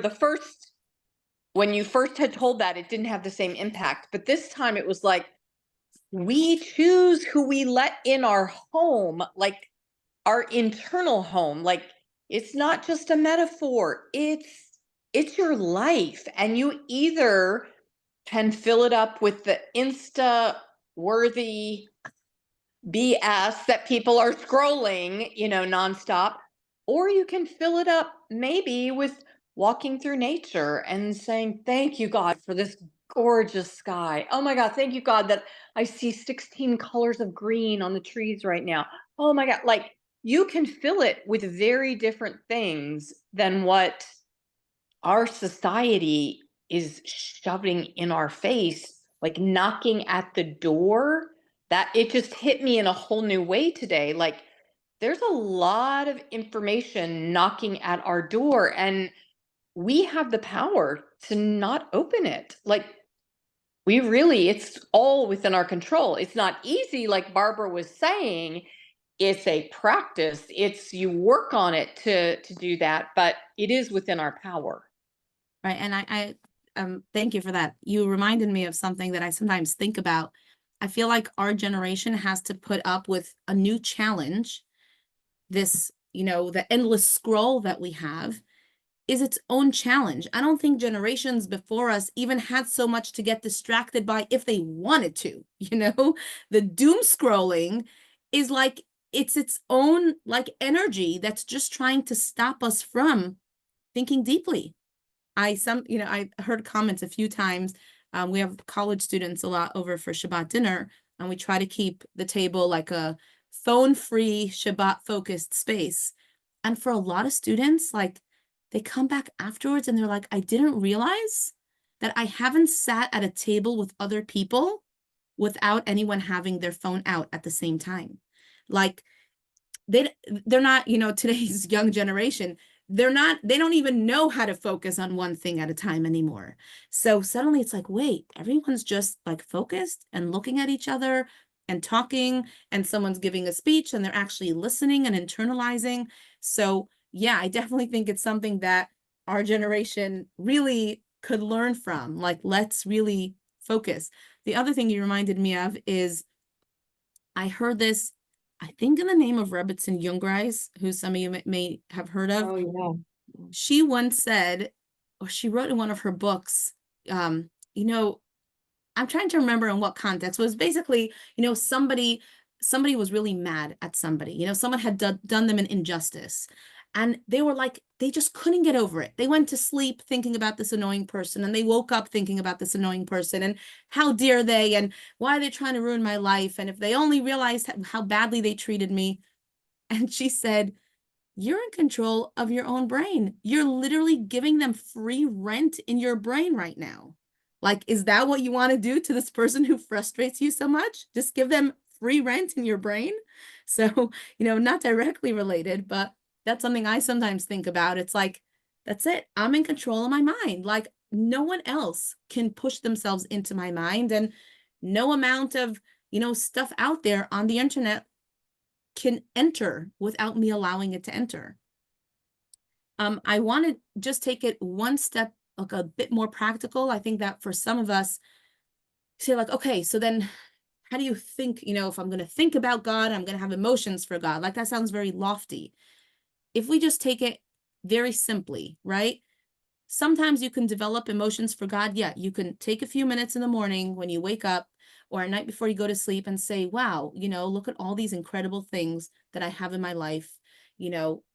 when you first had told that, it didn't have the same impact. But this time it was like, we choose who we let in our home, like our internal home. Like it's not just a metaphor, it's your life. And you either can fill it up with the Insta worthy BS that people are scrolling, nonstop, or you can fill it up maybe with walking through nature and saying, thank you, God, for this gorgeous sky. Oh my God, thank you, God, that I see 16 colors of green on the trees right now. Oh my God, like you can fill it with very different things than what our society is shoving in our face, like knocking at the door. That it just hit me in a whole new way today. Like there's a lot of information knocking at our door and we have the power to not open it. Like it's all within our control. It's not easy, like Barbara was saying. It's a practice. You work on it to do that, but it is within our power. Right. And I thank you for that. You reminded me of something that I sometimes think about. I feel like our generation has to put up with a new challenge, this, the endless scroll that we have is its own challenge. I don't think generations before us even had so much to get distracted by if they wanted to, the doom scrolling is like, it's its own like energy that's just trying to stop us from thinking deeply. I heard comments a few times. We have college students a lot over for Shabbat dinner, and we try to keep the table like a phone-free Shabbat focused space. And for a lot of students, like they come back afterwards and they're like, I didn't realize that I haven't sat at a table with other people without anyone having their phone out at the same time. Like they're not, today's young generation, they don't even know how to focus on one thing at a time anymore. So suddenly it's like, wait, everyone's just like focused and looking at each other and talking, and someone's giving a speech and they're actually listening and internalizing. So yeah, I definitely think it's something that our generation really could learn from. Like, let's really focus. The other thing you reminded me of is I heard this, I think in the name of Rebbetzin Jungreis, who some of you may have heard of. Oh, yeah. She once said, or she wrote in one of her books, I'm trying to remember in what context. It was basically, somebody was really mad at somebody. Someone had done them an injustice. And they were like, they just couldn't get over it. They went to sleep thinking about this annoying person, and they woke up thinking about this annoying person, and how dare they, and why are they trying to ruin my life? And if they only realized how badly they treated me. And she said, you're in control of your own brain. You're literally giving them free rent in your brain right now. Like, is that what you want to do to this person who frustrates you so much? Just give them free rent in your brain? So, not directly related, but that's something I sometimes think about. It's like, that's it. I'm in control of my mind. Like, no one else can push themselves into my mind, and no amount of, stuff out there on the internet can enter without me allowing it to enter. I want to just take it one step, like a bit more practical. I think that for some of us, say like, okay, so then how do you think, if I'm going to think about God, I'm going to have emotions for God. Like, that sounds very lofty. If we just take it very simply, right? Sometimes you can develop emotions for God. Yeah, you can take a few minutes in the morning when you wake up or at night before you go to sleep and say, wow, look at all these incredible things that I have in my life.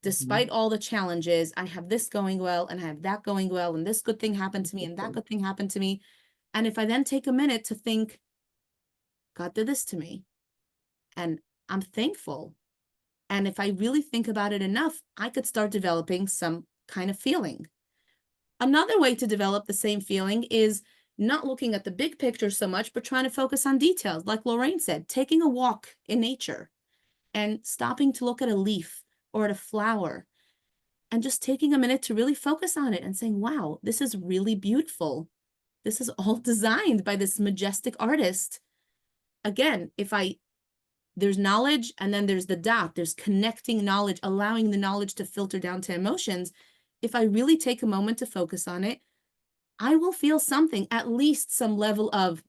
Despite all the challenges, I have this going well, and I have that going well, and this good thing happened to me, and that good thing happened to me. And if I then take a minute to think, God did this to me, and I'm thankful. And if I really think about it enough, I could start developing some kind of feeling. Another way to develop the same feeling is not looking at the big picture so much, but trying to focus on details. Like Lorraine said, taking a walk in nature and stopping to look at a leaf or at a flower and just taking a minute to really focus on it and saying, wow, this is really beautiful. This is all designed by this majestic artist. Again, there's knowledge, and then there's the dot, there's connecting knowledge, allowing the knowledge to filter down to emotions. If I really take a moment to focus on it, I will feel something, at least some level of,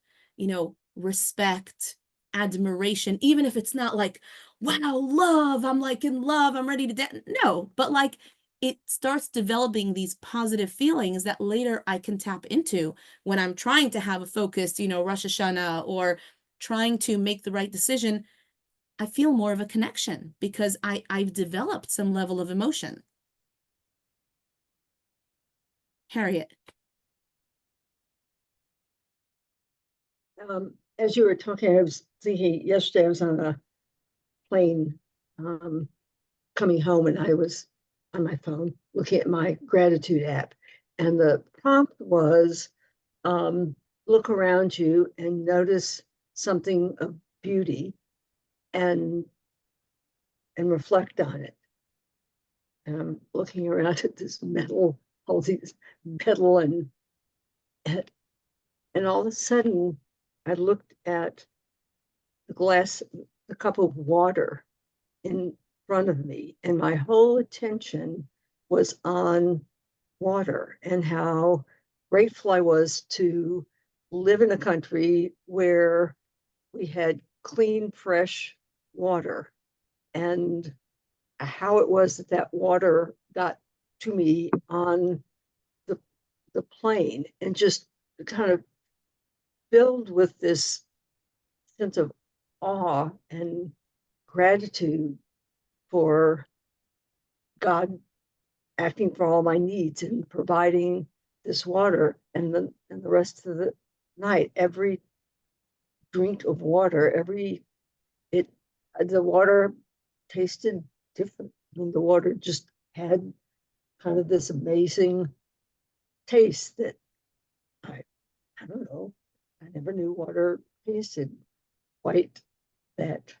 respect, admiration, even if it's not like, wow, love, I'm like in love, I'm ready to no, but like it starts developing these positive feelings that later I can tap into when I'm trying to have a focused, Rosh Hashanah, or trying to make the right decision. I feel more of a connection because I've developed some level of emotion. Harriet. As you were talking, I was thinking yesterday I was on a plane coming home, and I was on my phone looking at my gratitude app, and the prompt was look around you and notice something of beauty and reflect on it. And I'm looking around at this metal, all these metal, and all of a sudden I looked at the cup of water in front of me, and my whole attention was on water and how grateful I was to live in a country where we had clean, fresh water. And how it was that that water got to me on the plane, and just kind of filled with this sense of awe and gratitude for God acting for all my needs and providing this water. And the rest of the night, every drink of water, the water tasted different. I mean, the water just had kind of this amazing taste that I don't know, I never knew water tasted quite that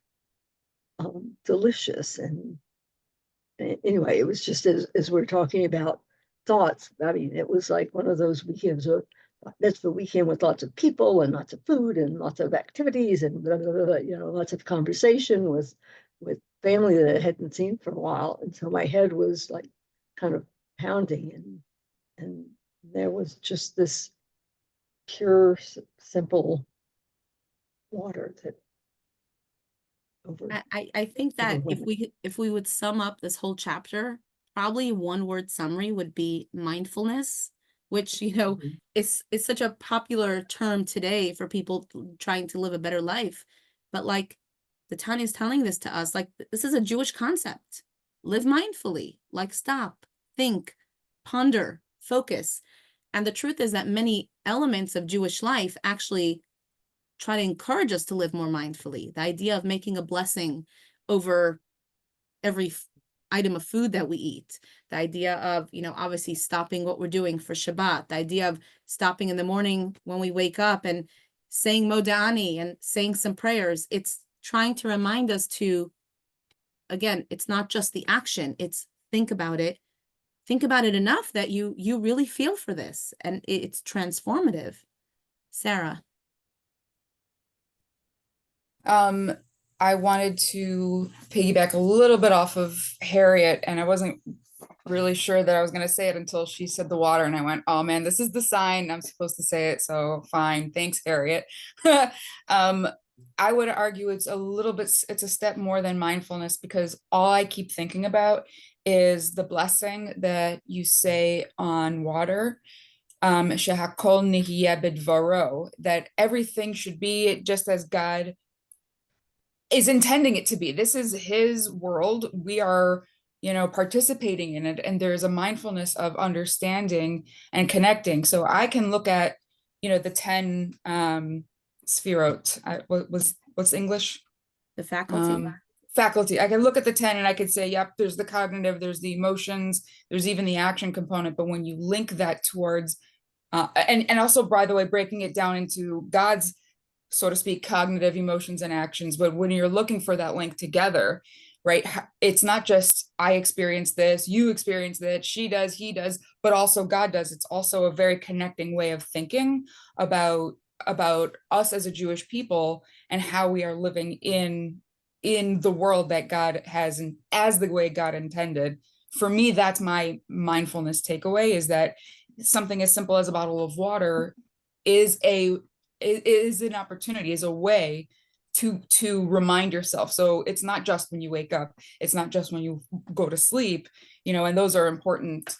delicious. And anyway, it was just as we're talking about thoughts. I mean, it was like one of those weekends. That's the weekend with lots of people and lots of food and lots of activities and blah, blah, blah, lots of conversation with family that I hadn't seen for a while. And so my head was like kind of pounding, and there was just this pure, simple water that over. I think that overwhelming. if we would sum up this whole chapter, probably one word summary would be mindfulness, which, Mhm. is such a popular term today for people trying to live a better life. But like the Tanya is telling this to us, like this is a Jewish concept. Live mindfully, like stop, think, ponder, focus. And the truth is that many elements of Jewish life actually try to encourage us to live more mindfully. The idea of making a blessing over every item of food that we eat, the idea of, obviously stopping what we're doing for Shabbat, the idea of stopping in the morning when we wake up and saying Modani and saying some prayers. It's trying to remind us to, again, it's not just the action, it's think about it enough that you really feel for this, and it's transformative. Sarah. I wanted to piggyback a little bit off of Harriet, and I wasn't really sure that I was going to say it until she said the water, and I went, oh man, this is the sign I'm supposed to say it, so fine, thanks, Harriet. I would argue it's a step more than mindfulness, because all I keep thinking about is the blessing that you say on water, shehakol nihiyeh bidvaro, that everything should be just as God is intending it to be. This is his world. We are, participating in it. And there's a mindfulness of understanding and connecting. So I can look at, the 10 sphirot. What's English? The faculty. Faculty. I can look at the 10 and I could say, yep, there's the cognitive, there's the emotions, there's even the action component. But when you link that towards, and also, by the way, breaking it down into God's, so to speak, cognitive, emotions, and actions. But when you're looking for that link together, right, it's not just I experience this, you experience that, she does, he does, but also God does. It's also a very connecting way of thinking about us as a Jewish people and how we are living in the world that God has, and as the way God intended. For me, that's my mindfulness takeaway, is that something as simple as a bottle of water is an opportunity, is a way to remind yourself. So it's not just when you wake up, it's not just when you go to sleep, and those are important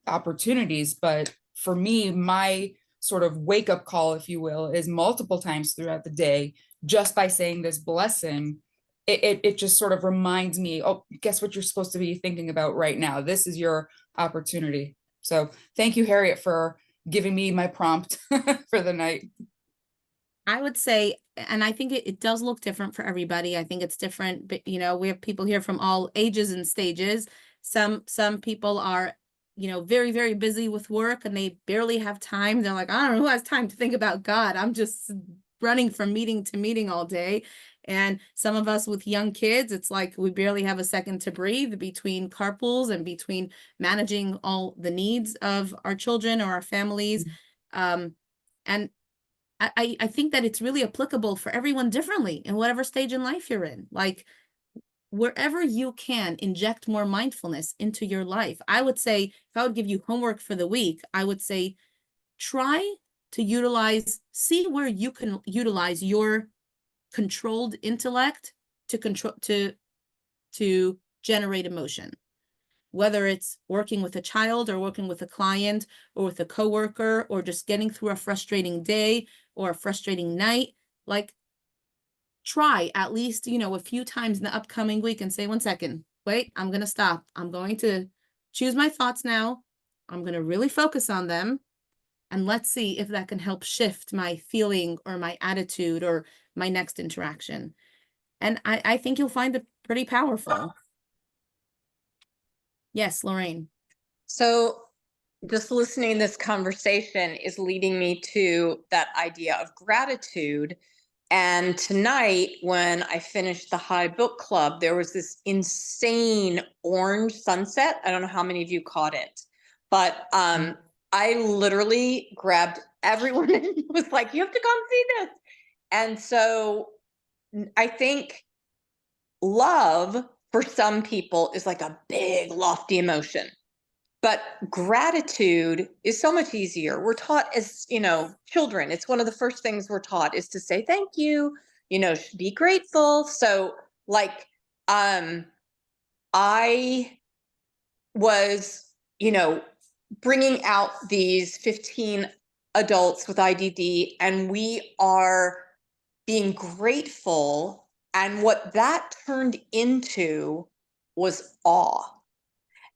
opportunities. But for me, my sort of wake up call, if you will, is multiple times throughout the day. Just by saying this blessing, it just sort of reminds me, oh, guess what you're supposed to be thinking about right now. This is your opportunity. So thank you, Harriet, for giving me my prompt for the night. I would say, and I think it does look different for everybody. I think it's different, but we have people here from all ages and stages. Some people are, very, very busy with work and they barely have time. They're like, I don't know who has time to think about God. I'm just running from meeting to meeting all day. And some of us with young kids, it's like we barely have a second to breathe between carpools and between managing all the needs of our children or our families. And I think that it's really applicable for everyone differently in whatever stage in life you're in. Like wherever you can inject more mindfulness into your life. I would say, if I would give you homework for the week, I would say, try to see where you can utilize your controlled intellect to generate emotion. Whether it's working with a child or working with a client or with a coworker or just getting through a frustrating day or a frustrating night, like try at least, a few times in the upcoming week and say, 1 second, wait, I'm going to stop. I'm going to choose my thoughts now. I'm going to really focus on them. And let's see if that can help shift my feeling or my attitude or my next interaction. And I think you'll find it pretty powerful. Yes, Lorraine. So just listening to this conversation is leading me to that idea of gratitude. And tonight, when I finished the High Book Club, there was this insane orange sunset. I don't know how many of you caught it, but I literally grabbed everyone and was like, you have to come see this. And so I think love for some people is like a big, lofty emotion. But gratitude is so much easier. We're taught as, children, it's one of the first things we're taught is to say thank you, be grateful. So like, I was, bringing out these 15 adults with IDD, and we are being grateful. And what that turned into was awe.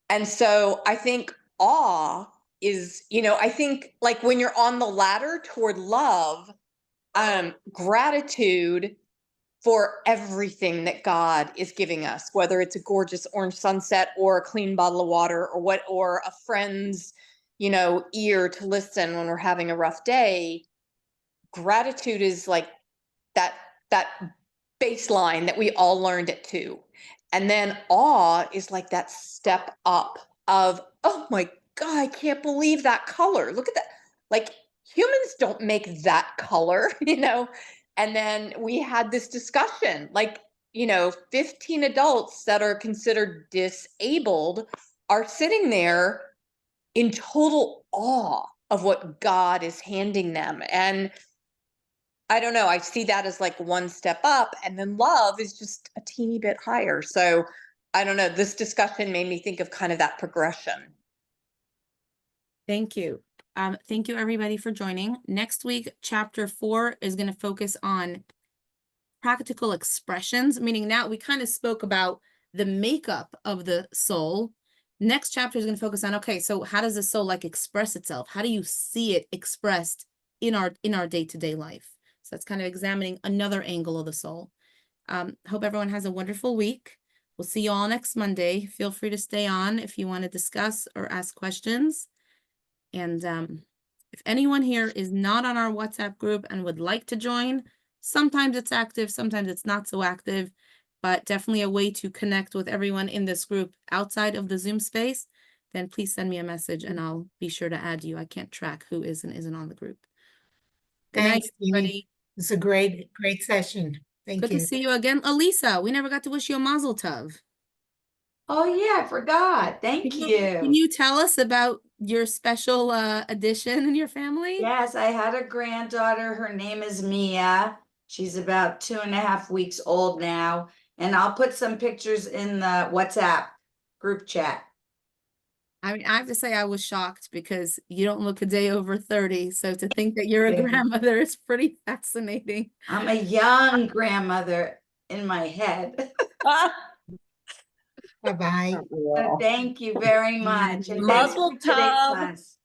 And so I think awe is, I think like when you're on the ladder toward love, gratitude for everything that God is giving us, whether it's a gorgeous orange sunset or a clean bottle of water or a friend's, ear to listen when we're having a rough day. Gratitude is like that baseline that we all learned at 2. And then awe is like that step up of, oh my God, I can't believe that color. Look at that. Like humans don't make that color, And then we had this discussion, like, 15 adults that are considered disabled are sitting there in total awe of what God is handing them. And I don't know. I see that as like one step up, and then love is just a teeny bit higher. So I don't know. This discussion made me think of kind of that progression. Thank you. Thank you everybody for joining. Next week, chapter 4 is going to focus on practical expressions, meaning now we kind of spoke about the makeup of the soul. Next chapter is going to focus on, okay, so how does the soul like express itself? How do you see it expressed in our day-to-day life? So that's kind of examining another angle of the soul. Hope everyone has a wonderful week. We'll see you all next Monday. Feel free to stay on if you want to discuss or ask questions. And if anyone here is not on our WhatsApp group and would like to join, sometimes it's active, sometimes it's not so active, but definitely a way to connect with everyone in this group outside of the Zoom space, then please send me a message and I'll be sure to add you. I can't track who is and isn't on the group. Good night, Thanks, Jeannie. everybody. It's a great session. Thank Good you. to see you again. Elisa, we never got to wish you a mazel tov. Oh yeah, I forgot. Thank Can you tell us about your special addition in your family? Yes, I had a granddaughter. Her name is Mia. She's about 2.5 weeks old now. And I'll put some pictures in the WhatsApp group chat. I mean, I have to say I was shocked because you don't look a day over 30. So to think that you're a Yeah. grandmother is pretty fascinating. I'm a young grandmother in my head. Bye-bye. Thank you very much. And thanks Mazel for today's tov. class.